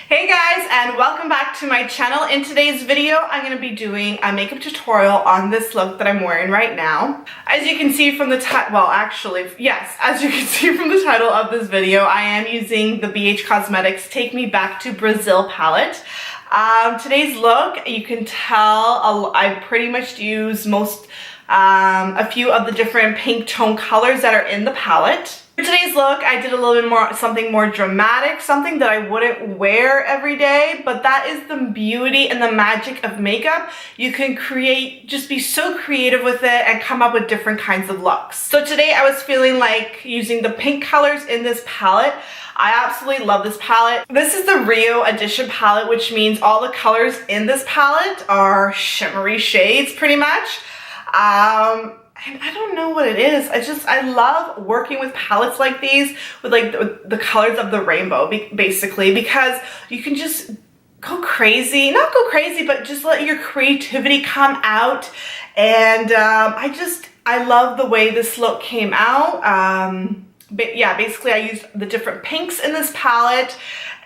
Hey guys, and welcome back to my channel. In today's video, I'm going to be doing a makeup tutorial on this look that I'm wearing right now. As you can see from the title, well actually, yes, as you can see from the title of this video, I am using the BH Cosmetics Take Me Back to Brazil palette. Today's look, you can tell I pretty much use a few of the different pink tone colors that are in the palette. For today's look, I did a little bit more, something more dramatic, something that I wouldn't wear every day, but that is the beauty and the magic of makeup. You can just be so creative with it and come up with different kinds of looks. So today I was feeling like using the pink colors in this palette. I absolutely love this palette. This is the Rio Edition palette, which means all the colors in this palette are shimmery shades pretty much. And I don't know what it is. I love working with palettes like these with like the colors of the rainbow basically, because you can just go crazy, not go crazy, but just let your creativity come out. And I love the way this look came out. But yeah, basically I used the different pinks in this palette,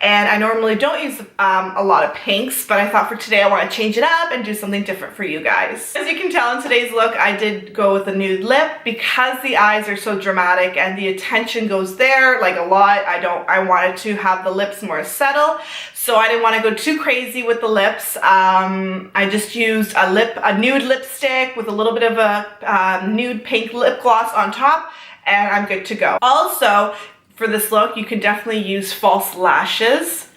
and I normally don't use a lot of pinks, but I thought for today I want to change it up and do something different for you guys. As you can tell in today's look, I did go with a nude lip because the eyes are so dramatic and the attention goes there like a lot. I wanted to have the lips more subtle, so I didn't want to go too crazy with the lips. I just used a nude lipstick with a little bit of a nude pink lip gloss on top, and I'm good to go. Also, for this look, you can definitely use false lashes,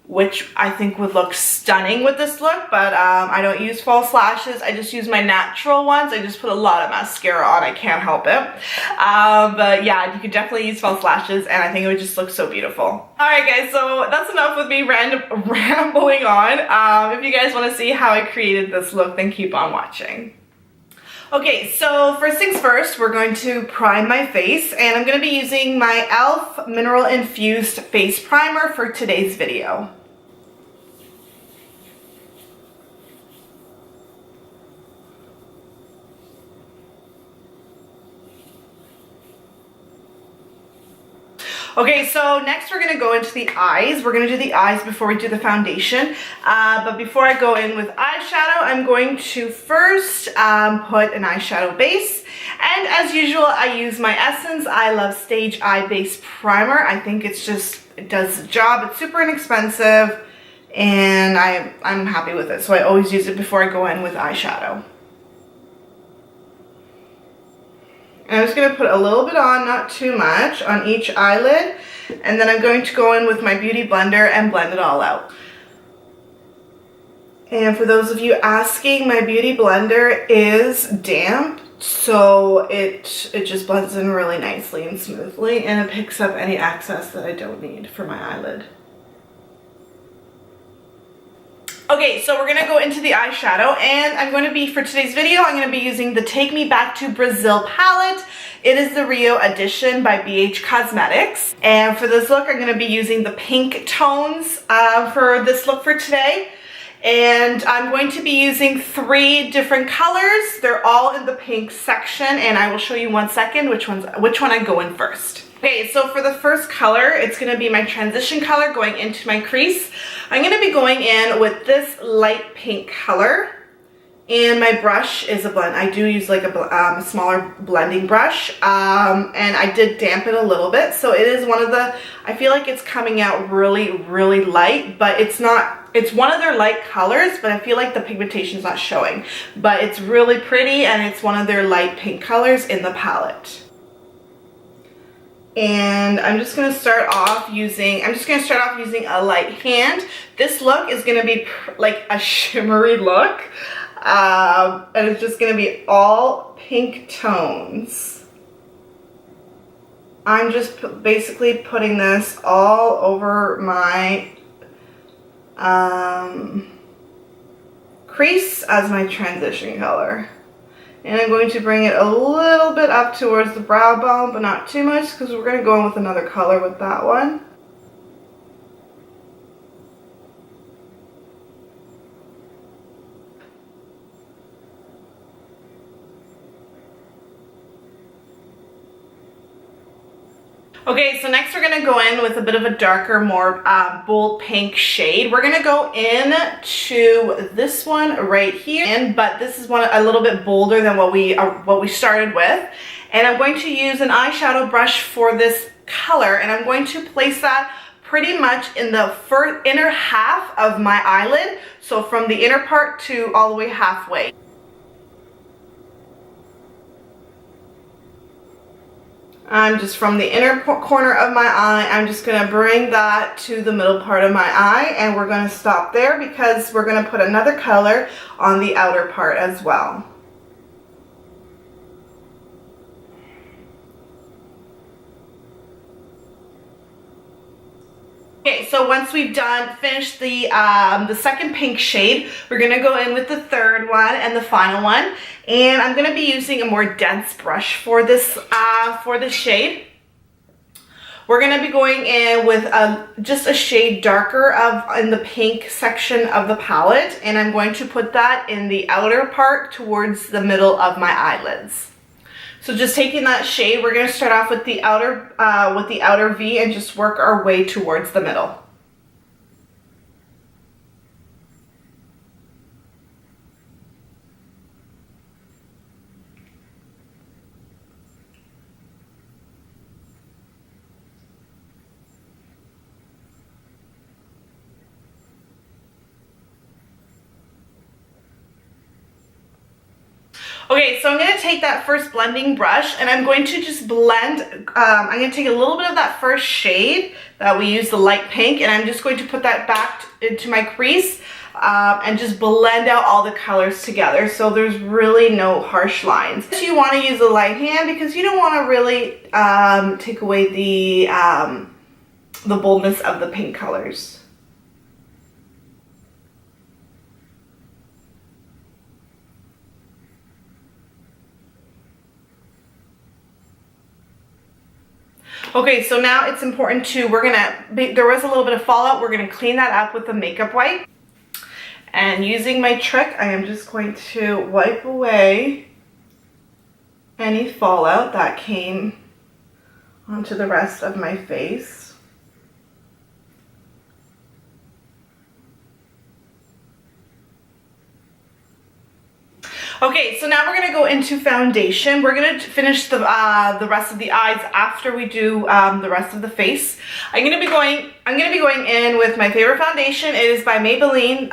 which I think would look stunning with this look, but I don't use false lashes. I just use my natural ones. I just put a lot of mascara on. I can't help it. But yeah, you could definitely use false lashes, and I think it would just look so beautiful. Alright guys, so that's enough with me rambling on. If you guys want to see how I created this look, then keep on watching. Okay, so first things first, we're going to prime my face, and I'm going to be using my e.l.f. Mineral Infused Face Primer for today's video. Okay, so next we're going to go into the eyes. We're going to do the eyes before we do the foundation. But before I go in with eyeshadow, I'm going to first put an eyeshadow base. And as usual, I use my Essence I Love Stage Eye Base Primer. I think it does the job. It's super inexpensive, and I'm happy with it. So I always use it before I go in with eyeshadow. And I'm just going to put a little bit on, not too much, on each eyelid. And then I'm going to go in with my Beauty Blender and blend it all out. And for those of you asking, my Beauty Blender is damp, so it just blends in really nicely and smoothly, and it picks up any excess that I don't need for my eyelid. Okay, so we're going to go into the eyeshadow, and for today's video, I'm going to be using the Take Me Back to Brazil palette. It is the Rio Edition by BH Cosmetics. And for this look, I'm going to be using the pink tones for this look for today. And I'm going to be using 3 different colors. They're all in the pink section, and I will show you in 1 second which one I go in first. Okay, so for the first color, it's going to be my transition color going into my crease. I'm going to be going in with this light pink color, and my brush is a blend. I do use like a smaller blending brush, and I did damp it a little bit, so it is one of the, I feel like it's coming out really, really light, but it's not, it's one of their light colors, but I feel like the pigmentation is not showing, but it's really pretty, and it's one of their light pink colors in the palette. And I'm just going to start off using a light hand. This look is going to be like a shimmery look, and it's just going to be all pink tones. I'm just basically putting this all over my crease as my transition color. And I'm going to bring it a little bit up towards the brow bone, but not too much, because we're going to go in with another color with that one. Okay, so next we're gonna go in with a bit of a darker, more bold pink shade. We're gonna go in to this one right here, but this is one a little bit bolder than what we started with. And I'm going to use an eyeshadow brush for this color, and I'm going to place that pretty much in the inner half of my eyelid. So from the inner part to all the way halfway. I'm just from the inner corner of my eye, I'm just going to bring that to the middle part of my eye, and we're going to stop there because we're going to put another color on the outer part as well. Okay, so once we've finished the second pink shade, we're gonna go in with the third one and the final one. And I'm gonna be using a more dense brush for this shade. We're gonna be going in with just a shade darker in the pink section of the palette, and I'm going to put that in the outer part towards the middle of my eyelids. So just taking that shade, we're going to start off with the outer V and just work our way towards the middle. Okay, so I'm going to take that first blending brush and I'm going to just blend, I'm going to take a little bit of that first shade that we used, the light pink, and I'm just going to put that back into my crease and just blend out all the colors together so there's really no harsh lines. You want to use a light hand because you don't want to really take away the boldness of the pink colors. Okay, so now it's important to, there was a little bit of fallout, we're gonna clean that up with a makeup wipe. And using my trick, I am just going to wipe away any fallout that came onto the rest of my face. Okay, so now we're gonna go into foundation. We're gonna finish the rest of the eyes after we do the rest of the face. I'm gonna be going in with my favorite foundation. It is by Maybelline,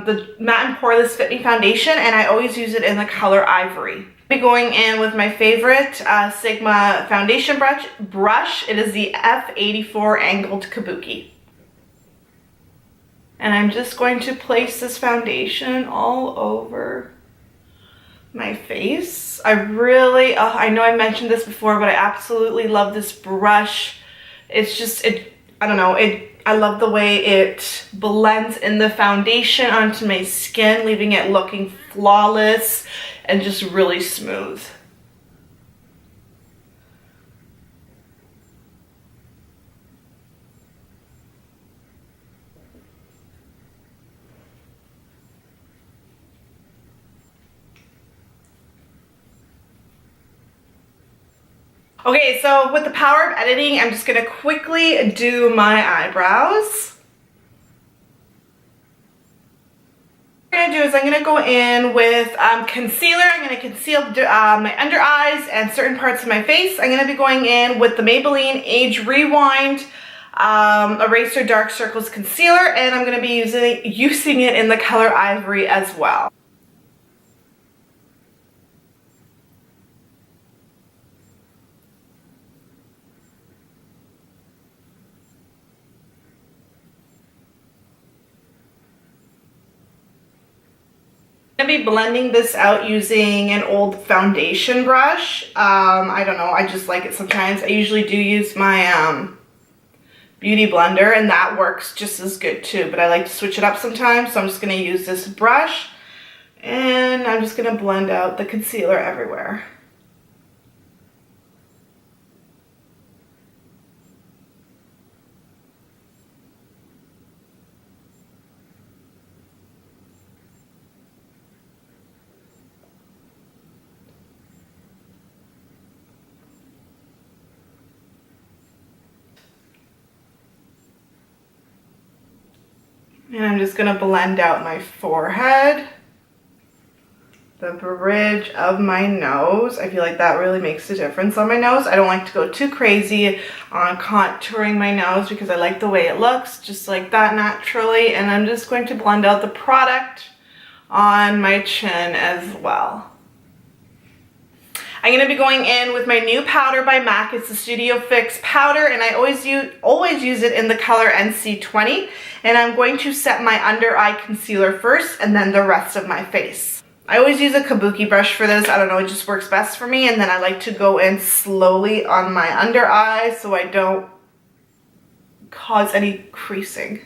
the Matte and Poreless Fit Me Foundation, and I always use it in the color Ivory. I'll be going in with my favorite Sigma foundation brush. It is the F84 Angled Kabuki. And I'm just going to place this foundation all over my face. I really, I know I mentioned this before, but I absolutely love this brush. It's just, I don't know, I love the way it blends in the foundation onto my skin, leaving it looking flawless and just really smooth. Okay, so with the power of editing, I'm just gonna quickly do my eyebrows. What I'm gonna do is I'm gonna go in with concealer. I'm gonna conceal my under eyes and certain parts of my face. I'm gonna be going in with the Maybelline Age Rewind Eraser Dark Circles Concealer, and I'm gonna be using it in the color Ivory as well. I'm going to be blending this out using an old foundation brush. I don't know, I just like it sometimes. I usually do use my beauty blender, and that works just as good too, but I like to switch it up sometimes, so I'm just going to use this brush and I'm just going to blend out the concealer everywhere. And I'm just gonna blend out my forehead, the bridge of my nose. I feel like that really makes a difference on my nose. I don't like to go too crazy on contouring my nose because I like the way it looks, just like that naturally. And I'm just going to blend out the product on my chin as well. I'm going to be going in with my new powder by MAC. It's the Studio Fix powder, and I always use it in the color NC20. And I'm going to set my under eye concealer first and then the rest of my face. I always use a kabuki brush for this. I don't know, it just works best for me. And then I like to go in slowly on my under eye so I don't cause any creasing.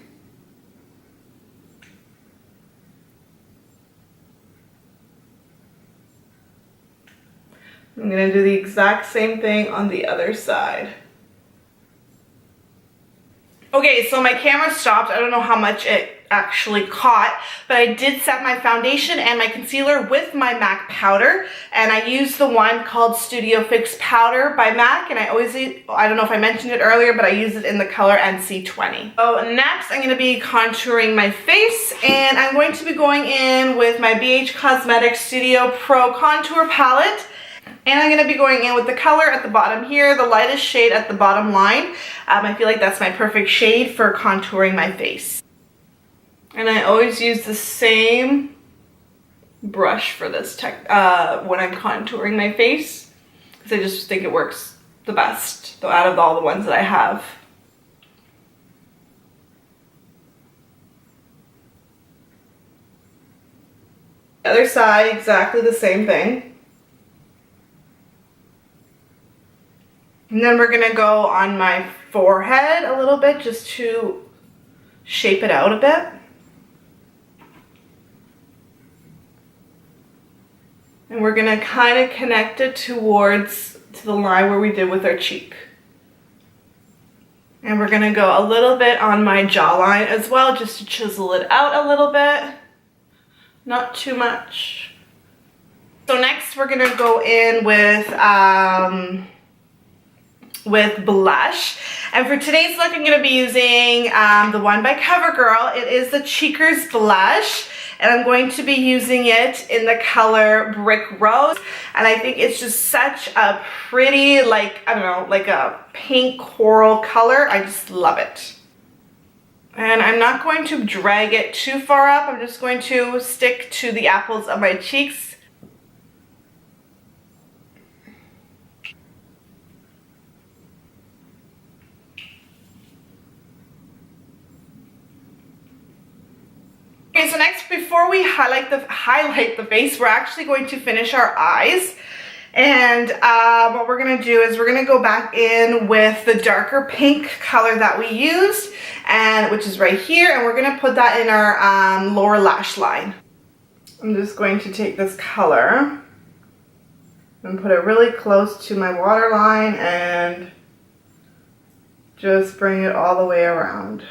I'm going to do the exact same thing on the other side. Okay, so my camera stopped. I don't know how much it actually caught, but I did set my foundation and my concealer with my MAC powder, and I used the one called Studio Fix powder by MAC, and I don't know if I mentioned it earlier, but I use it in the color NC20. So next I'm going to be contouring my face, and I'm going to be going in with my BH Cosmetics Studio Pro Contour Palette. And I'm going to be going in with the color at the bottom here, the lightest shade at the bottom line. I feel like that's my perfect shade for contouring my face. And I always use the same brush for this when I'm contouring my face, because I just think it works the best out of all the ones that I have. The other side, exactly the same thing. And then we're gonna go on my forehead a little bit just to shape it out a bit. And we're gonna kind of connect it to the line where we did with our cheek. And we're gonna go a little bit on my jawline as well, just to chisel it out a little bit. Not too much. So next we're gonna go in with blush, and for today's look I'm going to be using the one by CoverGirl. It is the Cheekers blush, and I'm going to be using it in the color Brick Rose, and I think it's just such a pretty, like, I don't know, like a pink coral color. I just love it. And I'm not going to drag it too far up. I'm just going to stick to the apples of my cheeks. Okay, so next, before we highlight the face, we're actually going to finish our eyes. And what we're going to do is we're going to go back in with the darker pink color that we used, which is right here, and we're going to put that in our lower lash line. I'm just going to take this color and put it really close to my waterline and just bring it all the way around.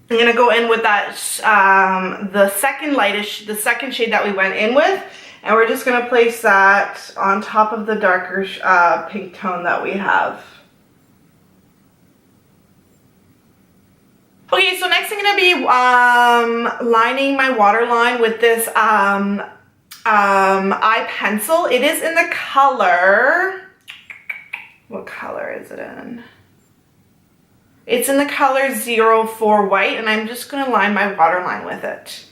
I'm gonna go in with that the second shade that we went in with, and we're just gonna place that on top of the darker pink tone that we have. Okay, so next I'm gonna be lining my waterline with this eye pencil. It is in the color. What color is it in? It's in the color 04 White, and I'm just going to line my waterline with it.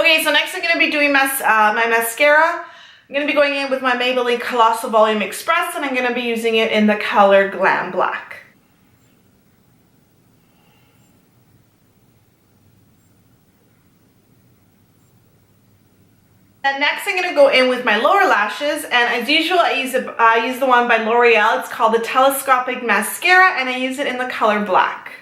Okay, so next I'm going to be doing my mascara. I'm going to be going in with my Maybelline Colossal Volume Express, and I'm going to be using it in the color Glam Black. And next I'm going to go in with my lower lashes, and as usual I use the one by L'Oreal. It's called the Telescopic Mascara, and I use it in the color Black.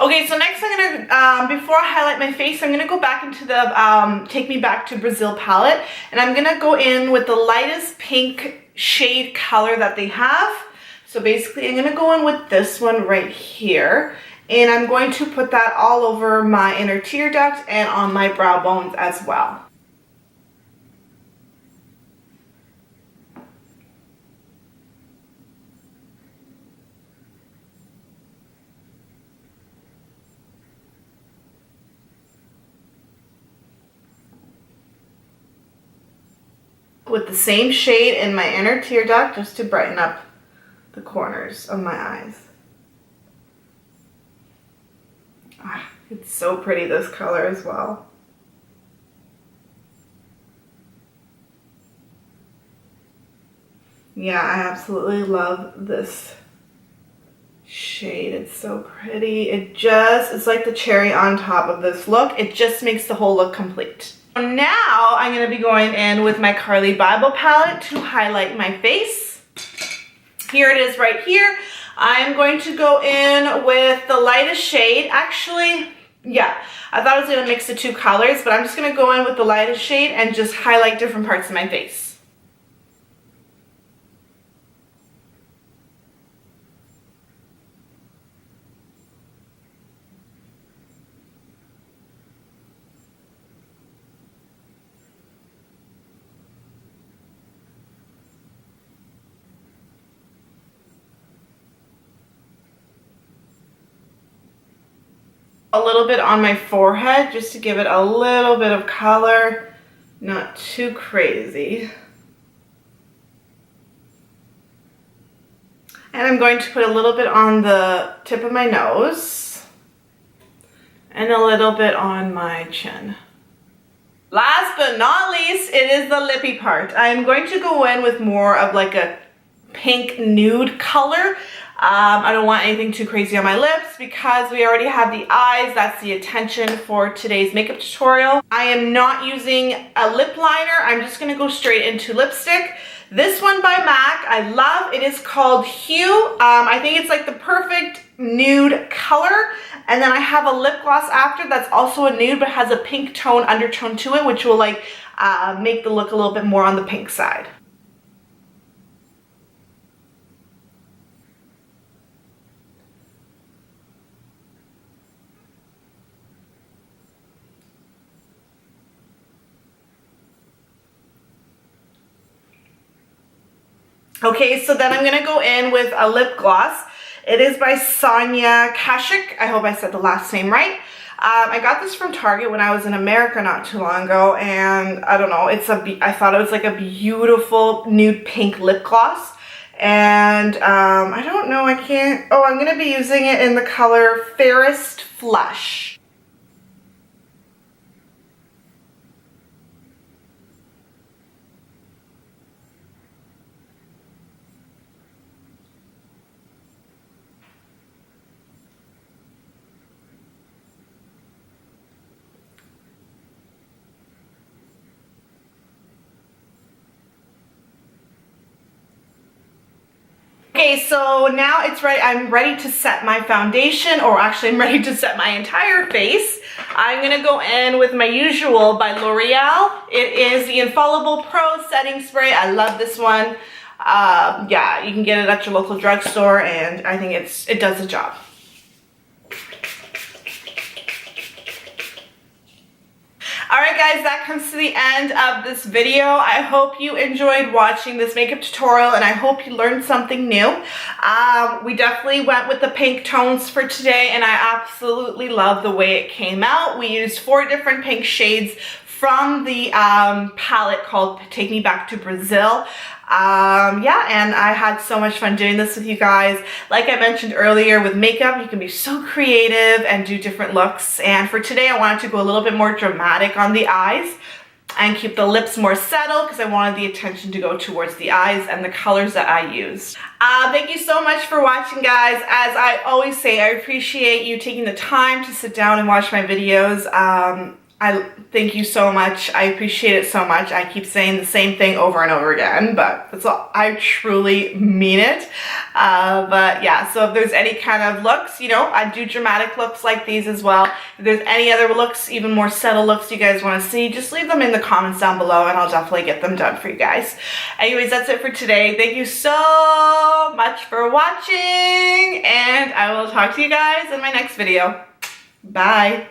Okay, so next I'm going to, before I highlight my face, I'm going to go back into the Take Me Back to Brazil palette, and I'm going to go in with the lightest pink shade color that they have. So basically I'm going to go in with this one right here, And I'm going to put that all over my inner tear duct and on my brow bones as well. With the same shade in my inner tear duct just to brighten up the corners of my eyes. Ah, it's so pretty, this color as well. Yeah, I absolutely love this shade. It's so pretty. It's like the cherry on top of this look. It just makes the whole look complete. Now I'm going to be going in with my Carli Bybel palette to highlight my face. Here it is right here. I'm going to go in with the lightest shade. Actually, yeah, I thought I was going to mix the two colors, but I'm just going to go in with the lightest shade and just highlight different parts of my face. A little bit on my forehead just to give it a little bit of color, not too crazy. And I'm going to put a little bit on the tip of my nose and a little bit on my chin. Last but not least, it is the lippy part. I'm going to go in with more of like a pink nude color. I don't want anything too crazy on my lips because we already have the eyes. That's the intention for today's makeup tutorial. I am not using a lip liner. I'm just going to go straight into lipstick. This one by MAC, I love. It is called Hue. I think it's like the perfect nude color. And then I have a lip gloss after that's also a nude but has a pink tone undertone to it, which will like make the look a little bit more on the pink side. Okay, so then I'm going to go in with a lip gloss. It is by Sonia Kashuk. I hope I said the last name right. I got this from Target when I was in America not too long ago, and I don't know, I thought it was like a beautiful nude pink lip gloss. And I don't know, I'm going to be using it in the color Fairest Flush. Okay, so now it's ready. I'm ready to set my foundation, or actually I'm ready to set my entire face. I'm gonna go in with my usual by L'Oreal. It is the Infallible Pro Setting Spray. I love this one. Yeah, you can get it at your local drugstore, and I think it does the job. Alright guys, that comes to the end of this video. I hope you enjoyed watching this makeup tutorial, and I hope you learned something new. We definitely went with the pink tones for today, and I absolutely love the way it came out. We used 4 different pink shades from the palette called Take Me Back to Brazil. Yeah, and I had so much fun doing this with you guys. Like I mentioned earlier, with makeup, you can be so creative and do different looks. And for today, I wanted to go a little bit more dramatic on the eyes and keep the lips more settled because I wanted the attention to go towards the eyes and the colors that I used. Thank you so much for watching, guys. As I always say, I appreciate you taking the time to sit down and watch my videos. I thank you so much. I appreciate it so much. I keep saying the same thing over and over again, but that's all, I truly mean it. But yeah, so if there's any kind of looks, you know, I do dramatic looks like these as well. If there's any other looks, even more subtle looks you guys want to see, just leave them in the comments down below and I'll definitely get them done for you guys. Anyways, that's it for today. Thank you so much for watching, and I will talk to you guys in my next video. Bye.